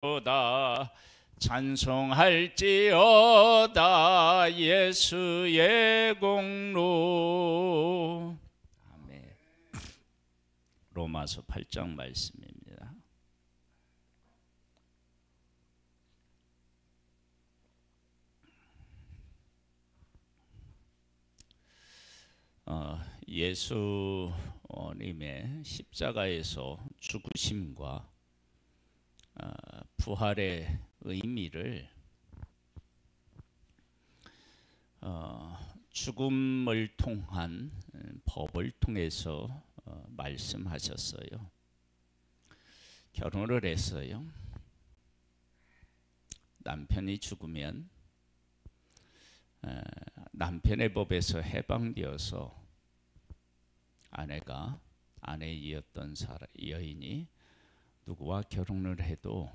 다 찬송할지어다 예수의 공로. 아멘. 로마서 8장 말씀입니다. 예수님의 십자가에서 죽으심과 부활의 의미를 죽음을 통한 법을 통해서 말씀하셨어요. 결혼을 했어요. 남편이 죽으면 남편의 법에서 해방되어서 아내가 아내이었던 여인이 누구와 결혼을 해도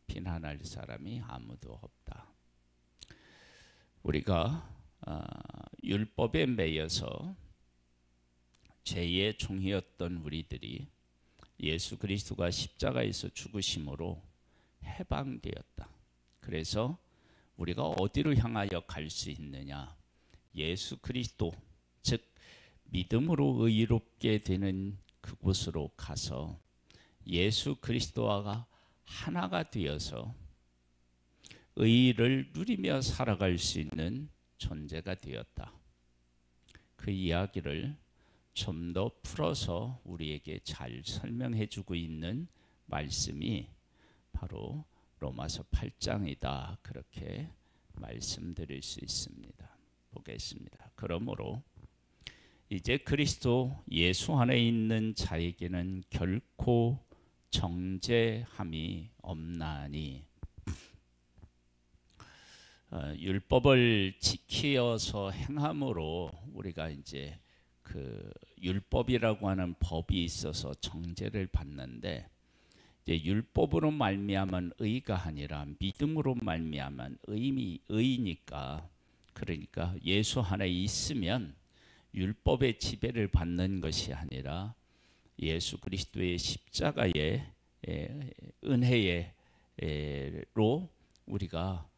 비난할 사람이 아무도 없다. 우리가 율법에 매여서 죄의 종이었던 우리들이 예수 그리스도가 십자가에서 죽으심으로 해방되었다. 그래서 우리가 어디로 향하여 갈 수 있느냐? 예수 그리스도, 즉 믿음으로 의롭게 되는 그곳으로 가서 예수 그리스도와 하나가 되어서 의를 누리며 살아갈 수 있는 존재가 되었다. 그 이야기를 좀 더 풀어서 우리에게 잘 설명해 주고 있는 말씀이 바로 로마서 8장이다. 그렇게 말씀드릴 수 있습니다. 보겠습니다. 그러므로 이제 그리스도 예수 안에 있는 자에게는 결코 정죄함이 없나니. 율법을 지키어서 행함으로 우리가 이제 그 율법이라고 하는 법이 있어서 정죄를 받는데, 이제 율법으로 말미암은 의가 아니라 믿음으로 말미암은 의니까, 그러니까 예수 안에 있으면 율법의 지배를 받는 것이 아니라 예수 그리스도의 십자가의 은혜로 우리가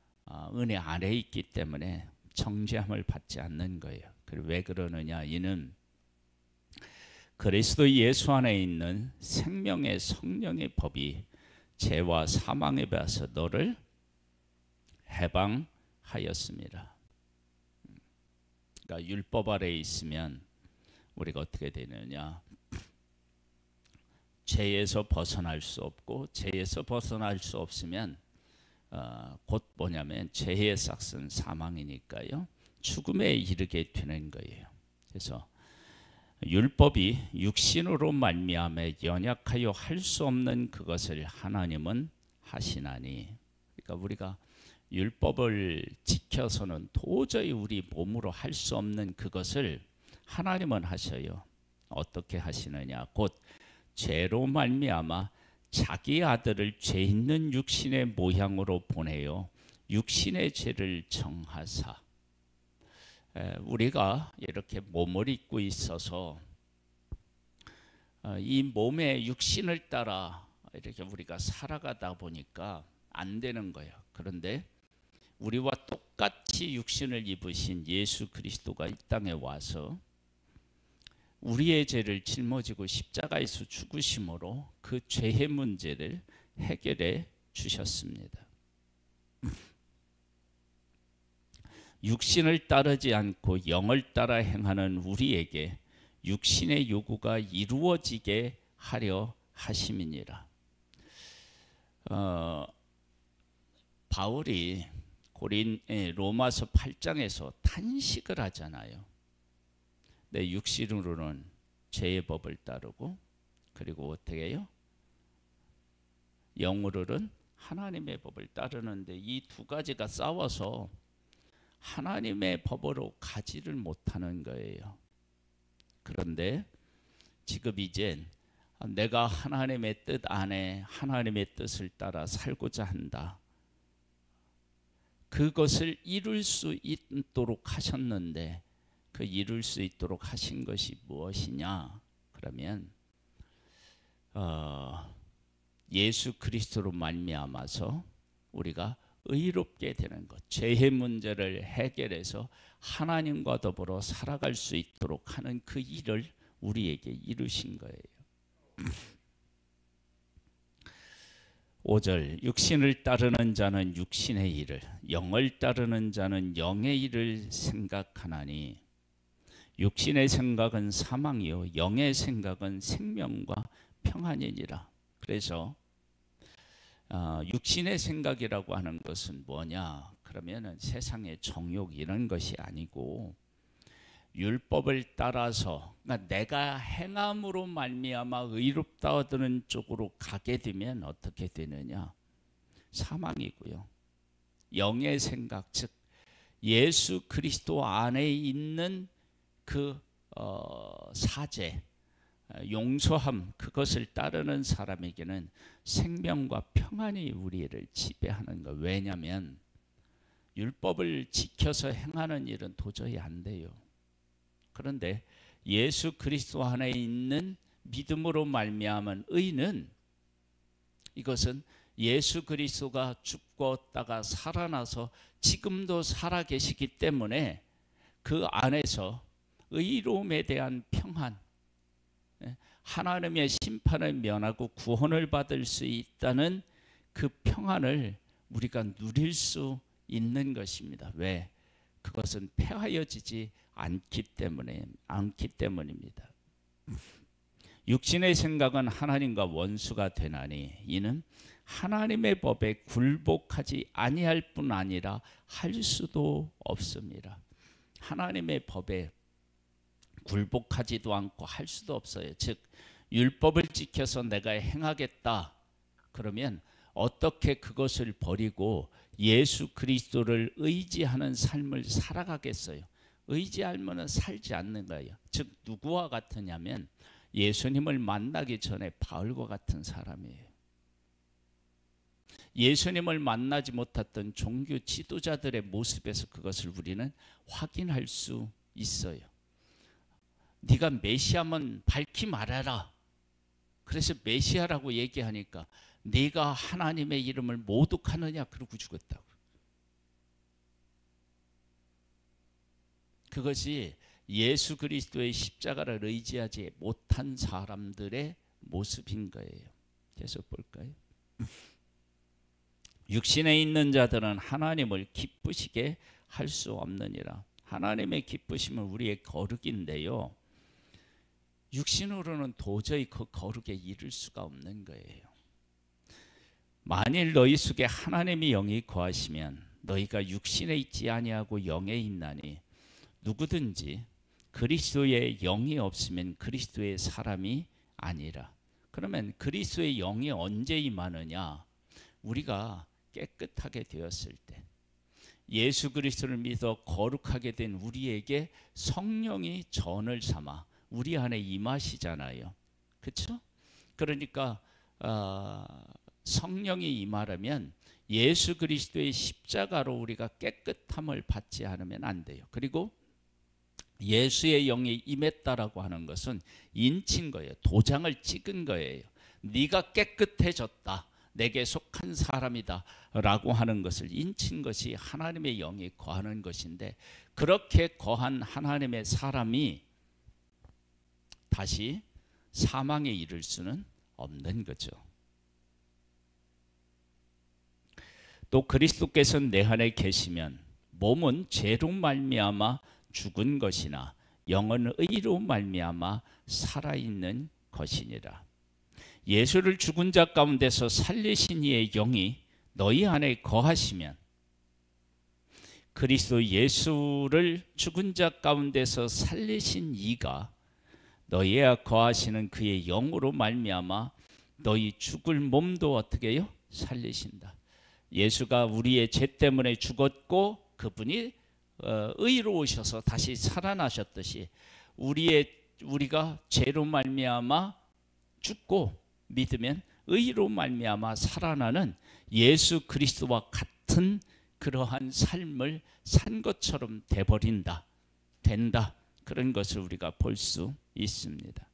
은혜 안에 있기 때문에 정죄함을 받지 않는 거예요. 왜 그러느냐? 이는 그리스도 예수 안에 있는 생명의 성령의 법이 죄와 사망에 배서 너를 해방하였습니다. 그러니까 율법 아래에 있으면 우리가 어떻게 되느냐? 죄에서 벗어날 수 없고, 죄에서 벗어날 수 없으면 곧 뭐냐면 죄의 삭은 사망이니까요, 죽음에 이르게 되는 거예요. 그래서 율법이 육신으로 말미암아 연약하여 할 수 없는 그것을 하나님은 하시나니. 그러니까 우리가 율법을 지켜서는 도저히 우리 몸으로 할 수 없는 그것을 하나님은 하셔요. 어떻게 하시느냐? 곧 죄로 말미암아 자기 아들을 죄 있는 육신의 모양으로 보내어 육신의 죄를 정하사. 우리가 이렇게 몸을 입고 있어서 이 몸의 육신을 따라 이렇게 우리가 살아가다 보니까 안 되는 거예요. 그런데 우리와 똑같이 육신을 입으신 예수 그리스도가 이 땅에 와서 우리의 죄를 짊어지고 십자가에서 죽으심으로 그 죄의 문제를 해결해 주셨습니다. 육신을 따르지 않고 영을 따라 행하는 우리에게 육신의 요구가 이루어지게 하려 하심이니라. 바울이 로마서 8장에서 탄식을 하잖아요. 내 육신으로는 죄의 법을 따르고, 그리고 어떻게 해요? 영으로는 하나님의 법을 따르는데 이 두 가지가 싸워서 하나님의 법으로 가지를 못하는 거예요. 그런데 지금 이제 내가 하나님의 뜻 안에 하나님의 뜻을 따라 살고자 한다. 그것을 이룰 수 있도록 하셨는데, 그 이룰 수 있도록 하신 것이 무엇이냐? 그러면 예수 그리스도로 말미암아서 우리가 의롭게 되는 것, 죄의 문제를 해결해서 하나님과 더불어 살아갈 수 있도록 하는 그 일을 우리에게 이루신 거예요. 5절, 육신을 따르는 자는 육신의 일을, 영을 따르는 자는 영의 일을 생각하나니 육신의 생각은 사망이요 영의 생각은 생명과 평안이니라. 그래서 육신의 생각이라고 하는 것은 뭐냐? 그러면은 세상의 정욕 이런 것이 아니고 율법을 따라서, 그러니까 내가 행함으로 말미암아 의롭다 얻는 쪽으로 가게 되면 어떻게 되느냐? 사망이고요. 영의 생각, 즉 예수 그리스도 안에 있는 그 사죄, 용서함, 그것을 따르는 사람에게는 생명과 평안이 우리를 지배하는 것. 왜냐하면 율법을 지켜서 행하는 일은 도저히 안 돼요. 그런데 예수 그리스도 안에 있는 믿음으로 말미암은 의는, 이것은 예수 그리스도가 죽었다가 살아나서 지금도 살아계시기 때문에 그 안에서 의로움에 대한 평안, 하나님의 심판을 면하고 구원을 받을 수 있다는 그 평안을 우리가 누릴 수 있는 것입니다. 왜? 그것은 폐하여지지 않기 때문입니다. 육신의 생각은 하나님과 원수가 되나니 이는 하나님의 법에 굴복하지 아니할 뿐 아니라 할 수도 없습니다. 하나님의 법에 굴복하지도 않고 할 수도 없어요. 즉 율법을 지켜서 내가 행하겠다 그러면 어떻게 그것을 버리고 예수 그리스도를 의지하는 삶을 살아가겠어요? 의지하면 살지 않는 거예요. 즉 누구와 같으냐면 예수님을 만나기 전에 바울과 같은 사람이에요. 예수님을 만나지 못했던 종교 지도자들의 모습에서 그것을 우리는 확인할 수 있어요. 네가 메시아면 밝히 말해라. 그래서 메시아라고 얘기하니까 네가 하나님의 이름을 모독하느냐 그러고 죽었다고. 그것이 예수 그리스도의 십자가를 의지하지 못한 사람들의 모습인 거예요. 계속 볼까요? 육신에 있는 자들은 하나님을 기쁘시게 할 수 없느니라. 하나님의 기쁘심은 우리의 거룩인데요, 육신으로는 도저히 그 거룩에 이를 수가 없는 거예요. 만일 너희 속에 하나님의 영이 거하시면 너희가 육신에 있지 아니하고 영에 있나니 누구든지 그리스도의 영이 없으면 그리스도의 사람이 아니라. 그러면 그리스도의 영이 언제 임하느냐? 우리가 깨끗하게 되었을 때, 예수 그리스도를 믿어 거룩하게 된 우리에게 성령이 전을 삼아 우리 안에 임하시잖아요. 그렇죠? 그러니까 성령이 임하려면 예수 그리스도의 십자가로 우리가 깨끗함을 받지 않으면 안 돼요. 그리고 예수의 영이 임했다라고 하는 것은 인친 거예요. 도장을 찍은 거예요. 네가 깨끗해졌다, 내게 속한 사람이다 라고 하는 것을 인친 것이 하나님의 영이 거하는 것인데, 그렇게 거한 하나님의 사람이 다시 사망에 이를 수는 없는 거죠. 또 그리스도께서는 내 안에 계시면 몸은 죄로 말미암아 죽은 것이나 영은 의로 말미암아 살아있는 것이니라. 예수를 죽은 자 가운데서 살리신 이의 영이 너희 안에 거하시면, 그리스도 예수를 죽은 자 가운데서 살리신 이가 너희에 거하시는 그의 영으로 말미암아 너희 죽을 몸도 어떻게 해요? 살리신다. 예수가 우리의 죄 때문에 죽었고 그분이 의로우셔서 다시 살아나셨듯이 우리가 죄로 말미암아 죽고 믿으면 의로 말미암아 살아나는 예수 그리스도와 같은 그러한 삶을 산 것처럼 된다. 그런 것을 우리가 볼 수 있습니다.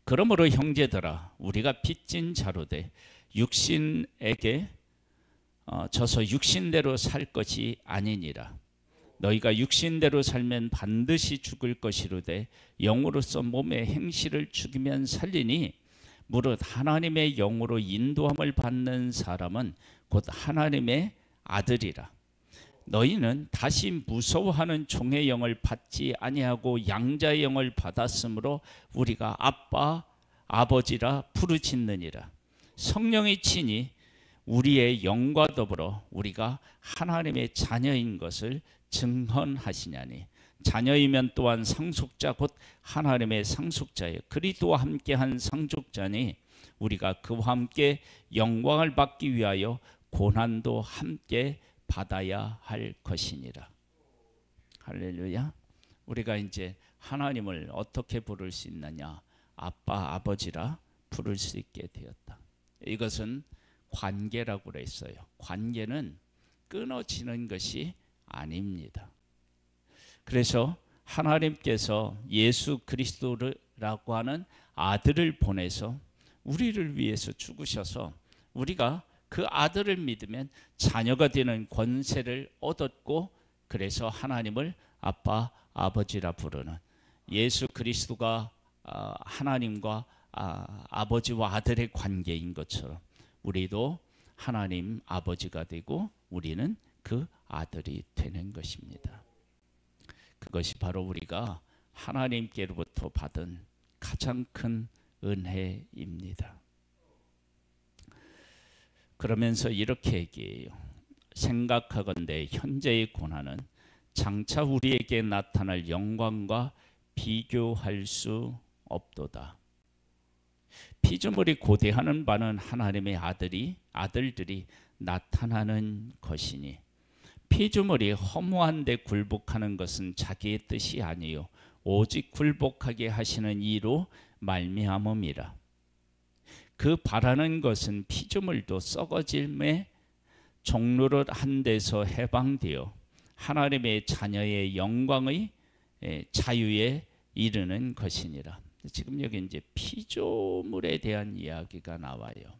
그러므로 형제들아 우리가 빚진 자로되 육신에게 져서 육신대로 살 것이 아니니라. 너희가 육신대로 살면 반드시 죽을 것이로되 영으로서 몸의 행실을 죽이면 살리니 무릇 하나님의 영으로 인도함을 받는 사람은 곧 하나님의 아들이라. 너희는 다시 무서워하는 종의 영을 받지 아니하고 양자의 영을 받았으므로 우리가 아빠 아버지라 부르짖느니라. 성령이 친히 우리의 영과 더불어 우리가 하나님의 자녀인 것을 증언하시냐니 자녀이면 또한 상속자 곧 하나님의 상속자여 그리스도와 함께한 상속자니 우리가 그와 함께 영광을 받기 위하여 고난도 함께 받아야 할 것이니라. 할렐루야. 우리가 이제 하나님을 어떻게 부를 수 있느냐? 아빠 아버지라 부를 수 있게 되었다. 이것은 관계라고 그랬어요. 관계는 끊어지는 것이 아닙니다. 그래서 하나님께서 예수 그리스도라고 하는 아들을 보내서 우리를 위해서 죽으셔서 우리가 그 아들을 믿으면 자녀가 되는 권세를 얻었고, 그래서 하나님을 아빠 아버지라 부르는 예수 그리스도가 하나님과 아버지와 아들의 관계인 것처럼 우리도 하나님 아버지가 되고 우리는 그 아들이 되는 것입니다. 그것이 바로 우리가 하나님께로부터 받은 가장 큰 은혜입니다. 그러면서 이렇게 얘기해요. 생각하건대 현재의 고난은 장차 우리에게 나타날 영광과 비교할 수 없도다. 피조물이 고대하는 바는 하나님의 아들들이 나타나는 것이니 피조물이 허무한 데 굴복하는 것은 자기의 뜻이 아니요 오직 굴복하게 하시는 이로 말미암음이라. 그 바라는 것은 피조물도 썩어짐의 종로를 한 데서 해방되어 하나님의 자녀의 영광의 자유에 이르는 것이니라. 지금 여기 이제 피조물에 대한 이야기가 나와요.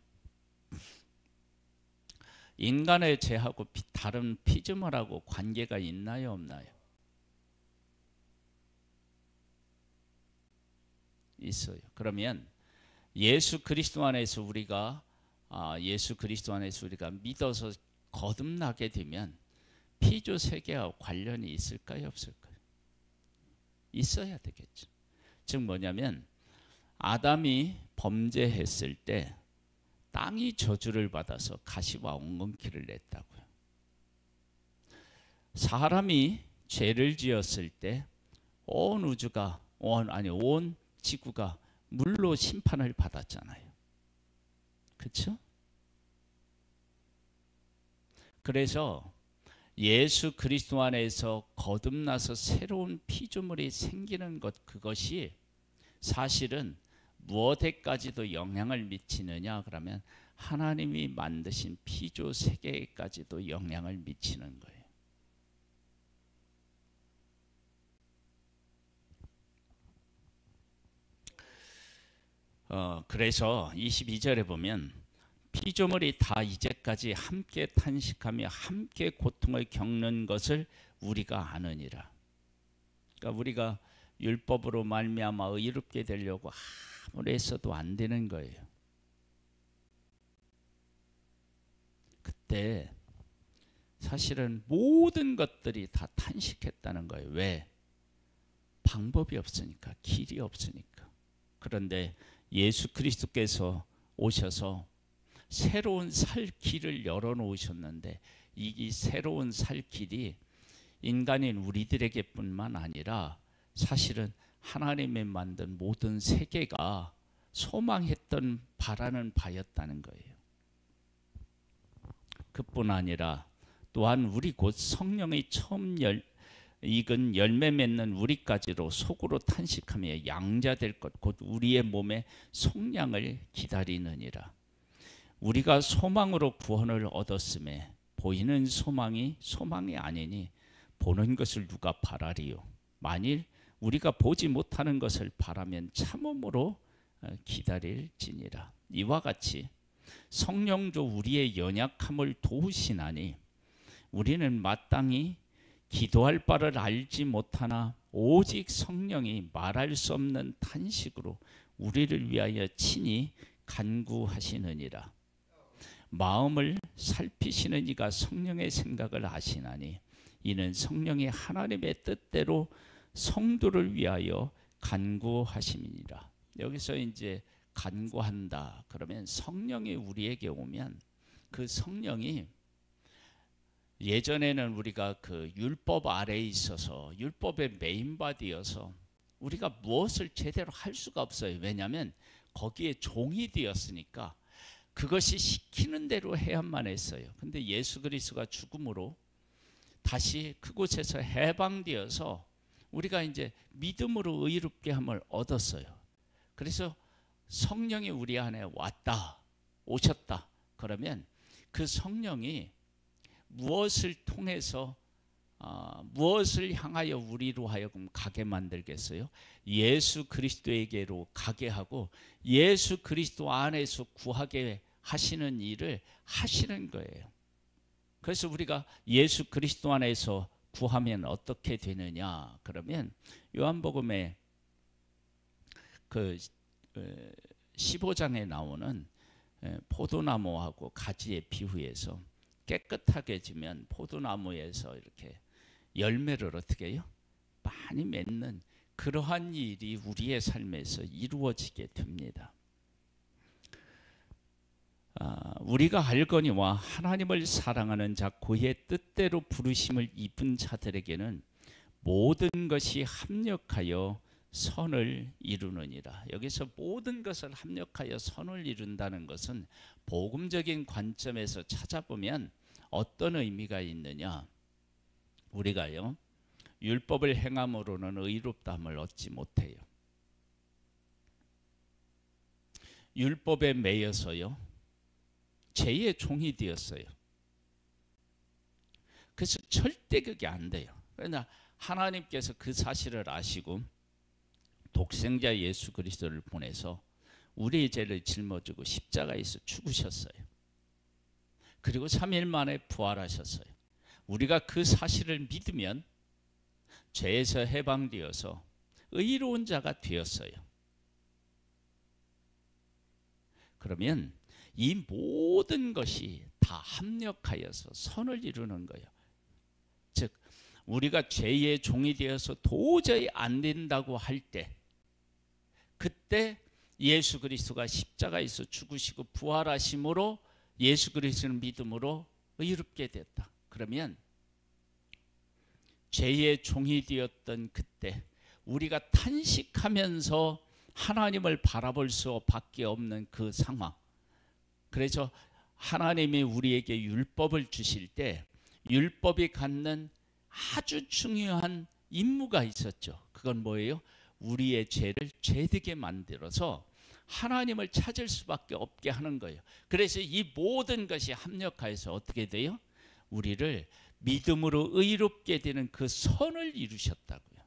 인간의 죄하고 다른 피조물하고 관계가 있나요, 없나요? 있어요. 그러면 예수 그리스도 안에서 우리가 믿어서 거듭나게 되면 피조 세계와 관련이 있을까요, 없을까요? 있어야 되겠죠. 즉 뭐냐면 아담이 범죄했을 때 땅이 저주를 받아서 가시와 엉겅퀴를 냈다고요. 사람이 죄를 지었을 때 온 지구가 물로 심판을 받았잖아요. 그렇죠? 그래서 예수 그리스도 안에서 거듭나서 새로운 피조물이 생기는 것, 그것이 사실은 무엇에까지도 영향을 미치느냐 그러면 하나님이 만드신 피조 세계에까지도 영향을 미치는 거예요. 그래서 22절에 보면 피조물이 다 이제까지 함께 탄식하며 함께 고통을 겪는 것을 우리가 아느니라. 그러니까 우리가 율법으로 말미암아 의롭게 되려고 아무리 했어도 안 되는 거예요. 그때 사실은 모든 것들이 다 탄식했다는 거예요. 왜? 방법이 없으니까, 길이 없으니까. 그런데 예수 그리스도께서 오셔서 새로운 살 길을 열어놓으셨는데 이 새로운 살 길이 인간인 우리들에게 뿐만 아니라 사실은 하나님의 만든 모든 세계가 소망했던 바라는 바였다는 거예요. 그뿐 아니라 또한 우리 곧 성령의 처음 익은 열매 맺는 우리까지로 속으로 탄식하며 양자될 것 곧 우리의 몸의 속량을 기다리느니라. 우리가 소망으로 구원을 얻었음에 보이는 소망이 아니니 보는 것을 누가 바라리요. 만일 우리가 보지 못하는 것을 바라면 참음으로 기다릴지니라. 이와 같이 성령도 우리의 연약함을 도우시나니 우리는 마땅히 기도할 바를 알지 못하나 오직 성령이 말할 수 없는 탄식으로 우리를 위하여 친히 간구하시느니라. 마음을 살피시는 이가 성령의 생각을 아시나니 이는 성령이 하나님의 뜻대로 성도를 위하여 간구하심이니라. 여기서 이제 간구한다 그러면 성령이 우리에게 오면 그 성령이, 예전에는 우리가 그 율법 아래에 있어서 율법의 메인바디여서 우리가 무엇을 제대로 할 수가 없어요. 왜냐하면 거기에 종이 되었으니까 그것이 시키는 대로 해야만 했어요. 근데 예수 그리스도가 죽음으로 다시 그곳에서 해방되어서 우리가 이제 믿음으로 의롭게 함을 얻었어요. 그래서 성령이 우리 안에 왔다, 오셨다 그러면 그 성령이 무엇을 통해서 무엇을 향하여 우리로 하여금 가게 만들겠어요? 예수 그리스도에게로 가게 하고 예수 그리스도 안에서 구하게 하시는 일을 하시는 거예요. 그래서 우리가 예수 그리스도 안에서 구하면 어떻게 되느냐 그러면 요한복음에 그 15장에 나오는 포도나무하고 가지의 비유에서 깨끗하게 지면 포도나무에서 이렇게 열매를 어떻게 해요? 많이 맺는 그러한 일이 우리의 삶에서 이루어지게 됩니다. 우리가 알거니와 하나님을 사랑하는 자 그의 뜻대로 부르심을 입은 자들에게는 모든 것이 합력하여 선을 이루느니라. 여기서 모든 것을 합력하여 선을 이룬다는 것은 복음적인 관점에서 찾아보면 어떤 의미가 있느냐? 우리가요 율법을 행함으로는 의롭다함을 얻지 못해요. 율법에 매여서요 죄의 종이 되었어요. 그래서 절대 그게 안 돼요. 그러나 하나님께서 그 사실을 아시고 독생자 예수 그리스도를 보내서 우리의 죄를 짊어지고 십자가에서 죽으셨어요. 그리고 3일 만에 부활하셨어요. 우리가 그 사실을 믿으면 죄에서 해방되어서 의로운 자가 되었어요. 그러면 이 모든 것이 다 합력하여서 선을 이루는 거예요. 즉 우리가 죄의 종이 되어서 도저히 안 된다고 할 때 그때 예수 그리스도가 십자가에서 죽으시고 부활하심으로 예수 그리스도를 믿음으로 의롭게 됐다. 그러면 죄의 종이 되었던 그때 우리가 탄식하면서 하나님을 바라볼 수밖에 없는 그 상황. 그래서 하나님이 우리에게 율법을 주실 때 율법이 갖는 아주 중요한 임무가 있었죠. 그건 뭐예요? 우리의 죄를 죄되게 만들어서 하나님을 찾을 수밖에 없게 하는 거예요. 그래서 이 모든 것이 합력하여서 어떻게 돼요? 우리를 믿음으로 의롭게 되는 그 선을 이루셨다고요.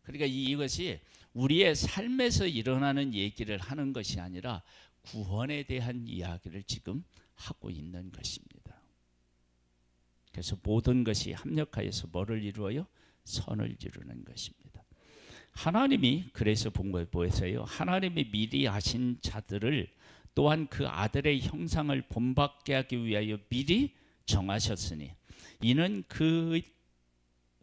그러니까 이것이 우리의 삶에서 일어나는 얘기를 하는 것이 아니라 구원에 대한 이야기를 지금 하고 있는 것입니다. 그래서 모든 것이 합력하여서 뭐를 이루어요? 선을 이루는 것입니다. 하나님이 그래서 본 거에 뭐였어요? 하나님이 미리 하신 자들을 또한 그 아들의 형상을 본받게 하기 위하여 미리 정하셨으니 이는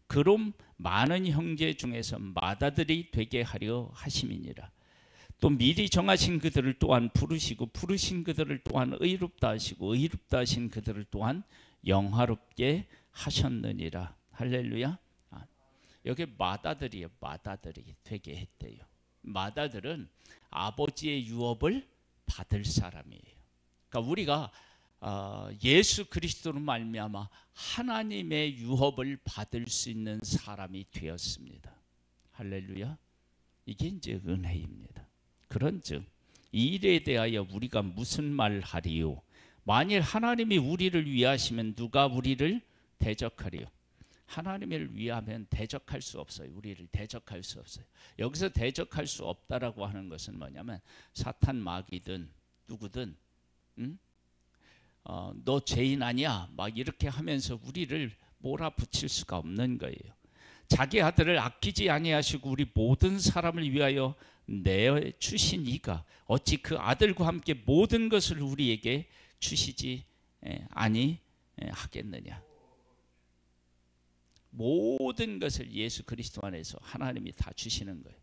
그럼 많은 형제 중에서 맏아들이 되게 하려 하심이니라. 또 미리 정하신 그들을 또한 부르시고 부르신 그들을 또한 의롭다 하시고 의롭다 하신 그들을 또한 영화롭게 하셨느니라. 할렐루야. 여기 맏아들이에요. 맏아들이 되게 했대요. 맏아들은 아버지의 유업을 받을 사람이에요. 그러니까 우리가 예수 그리스도로 말미암아 하나님의 유업을 받을 수 있는 사람이 되었습니다. 할렐루야. 이게 이제 은혜입니다. 그런즉 이 일에 대하여 우리가 무슨 말 하리요? 만일 하나님이 우리를 위하시면 누가 우리를 대적하리요? 하나님을 위하면 대적할 수 없어요. 우리를 대적할 수 없어요. 여기서 대적할 수 없다라고 하는 것은 뭐냐면 사탄 마귀든 누구든 너 죄인 아니야 막 이렇게 하면서 우리를 몰아붙일 수가 없는 거예요. 자기 아들을 아끼지 아니하시고 우리 모든 사람을 위하여 내주신 이가 어찌 그 아들과 함께 모든 것을 우리에게 주시지 아니하겠느냐. 모든 것을 예수 그리스도 안에서 하나님이 다 주시는 거예요.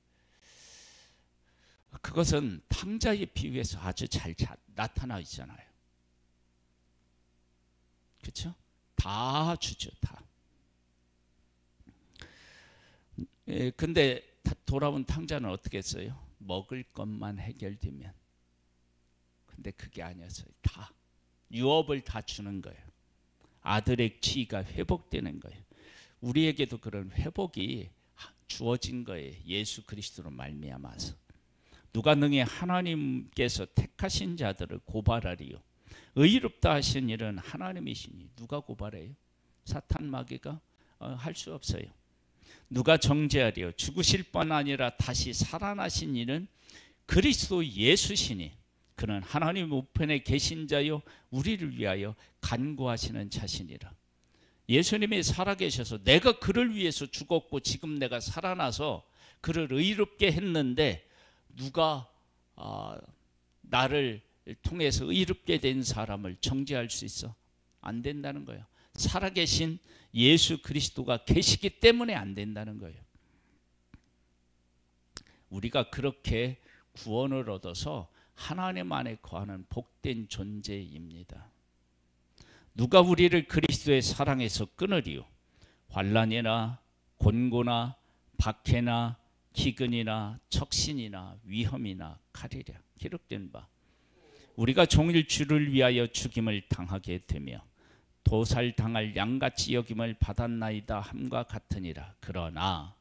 그것은 탕자의 비유에서 아주 잘 나타나 있잖아요. 그렇죠? 다 주죠. 다. 근데 돌아온 탕자는 어떻게 했어요? 먹을 것만 해결되면. 근데 그게 아니었어요. 다 유업을 다 주는 거예요. 아들의 지위가 회복되는 거예요. 우리에게도 그런 회복이 주어진 거예요. 예수 그리스도로 말미암아서. 누가 능히 하나님께서 택하신 자들을 고발하리요. 의롭다 하신 일은 하나님이시니 누가 고발해요? 사탄 마귀가 할 수 없어요. 누가 정죄하리요. 죽으실 뿐 아니라 다시 살아나신 이는 그리스도 예수시니 그는 하나님 우편에 계신 자요 우리를 위하여 간구하시는 자신이라. 예수님이 살아계셔서 내가 그를 위해서 죽었고 지금 내가 살아나서 그를 의롭게 했는데 누가 나를 통해서 의롭게 된 사람을 정죄할 수 있어? 안 된다는 거예요. 살아계신 예수 그리스도가 계시기 때문에 안 된다는 거예요. 우리가 그렇게 구원을 얻어서 하나님 안에 거하는 복된 존재입니다. 누가 우리를 그리스도의 사랑에서 끊으리요? 환난이나 곤고나 박해나 기근이나 척신이나 위험이나 칼이랴. 기록된 바 우리가 종일 주를 위하여 죽임을 당하게 되며 도살당할 양같이 여김을 받았나이다 함과 같으니라. 그러나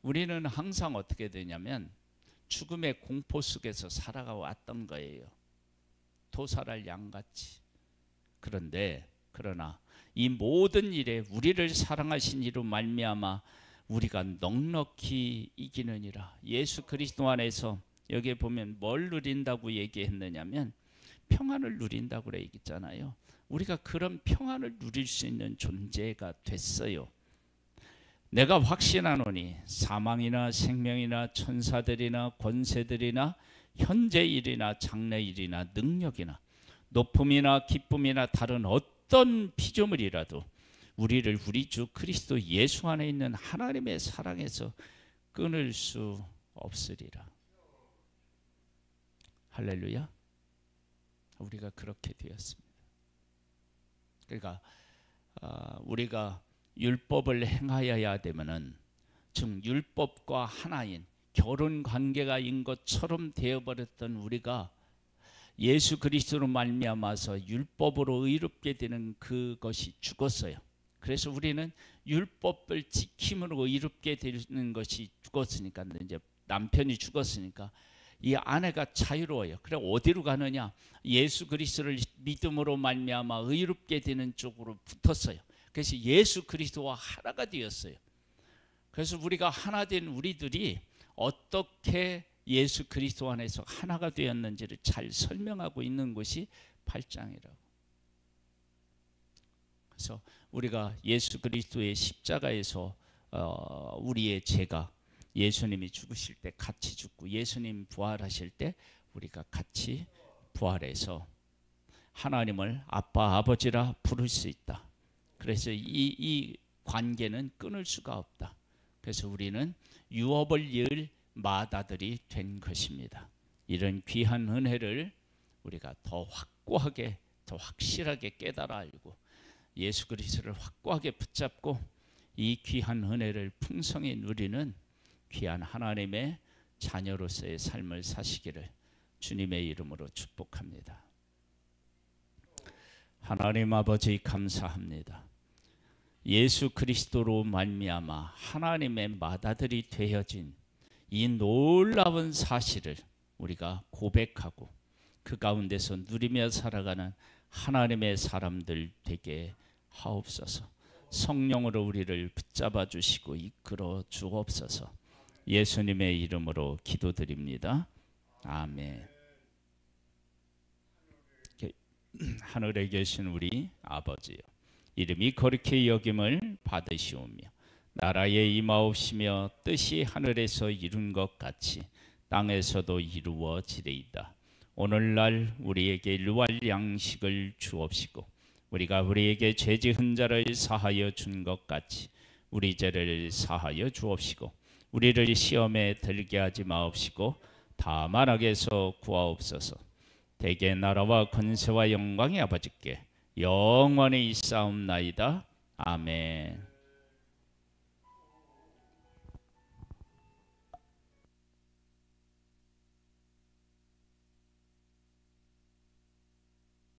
우리는 항상 어떻게 되냐면 죽음의 공포 속에서 살아가 왔던 거예요. 도살할 양같이. 그러나 이 모든 일에 우리를 사랑하신 이로 말미암아 우리가 넉넉히 이기느니라. 예수 그리스도 안에서 여기에 보면 뭘 누린다고 얘기했느냐면 평안을 누린다고 그래 있잖아요. 우리가 그런 평안을 누릴 수 있는 존재가 됐어요. 내가 확신하노니 사망이나 생명이나 천사들이나 권세들이나 현재일이나 장래일이나 능력이나 높음이나 기쁨이나 다른 어떤 피조물이라도 우리를 우리 주 그리스도 예수 안에 있는 하나님의 사랑에서 끊을 수 없으리라. 할렐루야. 우리가 그렇게 되었습니다. 그러니까 우리가 율법을 행하여야 되면은 즉 율법과 하나인 결혼 관계가 인 것처럼 되어버렸던 우리가 예수 그리스도로 말미암아서 율법으로 의롭게 되는 그것이 죽었어요. 그래서 우리는 율법을 지킴으로 의롭게 되는 것이 죽었으니까 이제 남편이 죽었으니까 이 아내가 자유로워요. 그래 어디로 가느냐? 예수 그리스도를 믿음으로 말미암아 의롭게 되는 쪽으로 붙었어요. 그래서 예수 그리스도와 하나가 되었어요. 그래서 우리가 하나 된 우리들이 어떻게 예수 그리스도 안에서 하나가 되었는지를 잘 설명하고 있는 것이 8장이라고. 그래서 우리가 예수 그리스도의 십자가에서 우리의 죄가 예수님이 죽으실 때 같이 죽고 예수님 부활하실 때 우리가 같이 부활해서 하나님을 아빠 아버지라 부를 수 있다. 그래서 이 관계는 끊을 수가 없다. 그래서 우리는 유업을 이을 맏아들이 된 것입니다. 이런 귀한 은혜를 우리가 더 확고하게 더 확실하게 깨달아 알고 예수 그리스도를 확고하게 붙잡고 이 귀한 은혜를 풍성히 누리는 귀한 하나님의 자녀로서의 삶을 사시기를 주님의 이름으로 축복합니다. 하나님 아버지 감사합니다. 예수 그리스도로 말미암아 하나님의 맏아들이 되어진 이 놀라운 사실을 우리가 고백하고 그 가운데서 누리며 살아가는 하나님의 사람들 되게 하옵소서. 성령으로 우리를 붙잡아 주시고 이끌어 주옵소서. 예수님의 이름으로 기도드립니다. 아멘. 하늘에 계신 우리 아버지요, 이름이 거룩히 여김을 받으시오며 나라에 임하옵시며 뜻이 하늘에서 이룬 것 같이 땅에서도 이루어지리이다. 오늘날 우리에게 일용할 양식을 주옵시고 우리가 우리에게 죄 지은 자를 사하여 준 것 같이 우리 죄를 사하여 주옵시고 우리를 시험에 들게 하지 마옵시고 다만 악에서 구하옵소서. 대개 나라와 권세와 영광이 아버지께 영원히 있사옵나이다. 아멘.